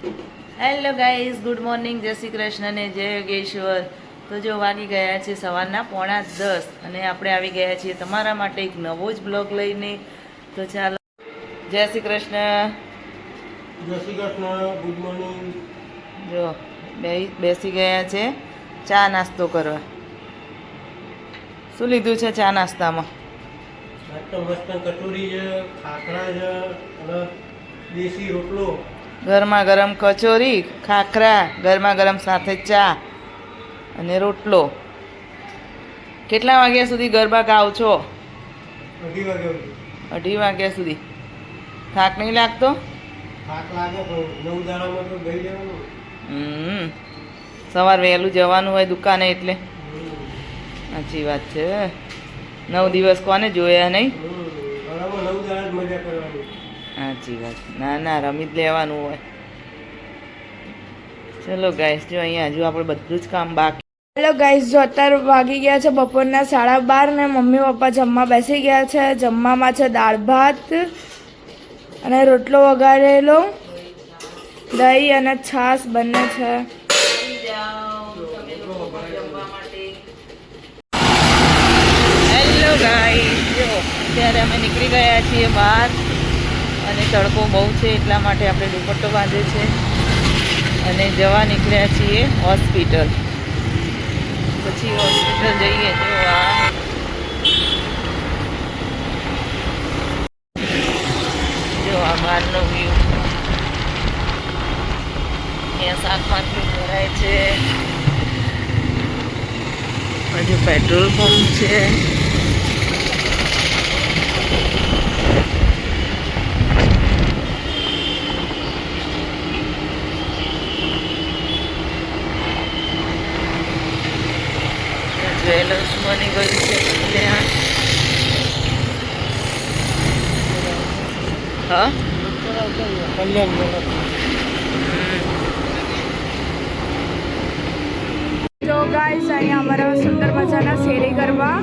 Hello guys, good morning, જય શ્રી કૃષ્ણ ને જય યોગેશ્વર. તો જો વાગી ગયા છે સવારના 9:45 અને આપણે આવી ગયા છીએ તમારા માટે એક નવો જ બ્લોગ લઈને. તો ચાલો, જય શ્રી કૃષ્ણ. જય શ્રી કૃષ્ણ, ગુડ મોર્નિંગ. જો બેસી ગયા છે ચા નાસ્તો કરવા. શું લીધું છે ચા નાસ્તામાં? મસ્ત કચોરી છે, ખાખરા છે અને દેશી રોટલો. ગરમા ગરમ કચોરી, ખાખરા, ગરમા ગરમ સાથે ચા અને રોટલો. કેટલા વાગ્યા સુધી ગરબા ગાઓ છો? 2:30 વાગ્યા સુધી. 2:30 વાગ્યા સુધી. થાક નહીં લાગતો? થાક લાગે પણ 9 દાડામાં તો ગઈ જવાનું. સવાર વહેલું જવાનું હોય દુકાને એટલે. સાચી વાત છે. 9 દિવસ કોને જોયા નહીં? બરાબર, 9 દાડા જ મજા કરવાની. સાચી વાત. ના ના, રમી જ લેવાનું હોય. ચલો ગાઈસ, જો અહીંયા હજુ આપણે બધું જ કામ બાકી. હેલો ગાઈઝ, જો અત્યારે વાગી ગયા છે બપોરના 12:30 ને મમ્મી પપ્પા જમવા બેસી ગયા છે. જમવામાં છે દાળ ભાત અને રોટલો વઘારેલો, દહીં અને છાશ બંને છે. હેલો ગાઈસ, જો અત્યારે અમે નીકળી ગયા છીએ બહાર અને તડકો બહુ છે એટલા માટે આપણે દુપટ્ટો બાંધે છે અને જવા નીકળ્યા છીએ હોસ્પિટલ. પછી હોસ્પિટલ જઈએ. જો આ બહારનો વ્યૂ. અહીંયા શાકભાજી ભરાય છે, હજુ પેટ્રોલ પંપ છે. જ્વેલર્સ બની ગયું છે ત્યાં. હા, જો ગાઈઝ, અહીંયા અમારા સુંદર મજાના શેરી ગરબા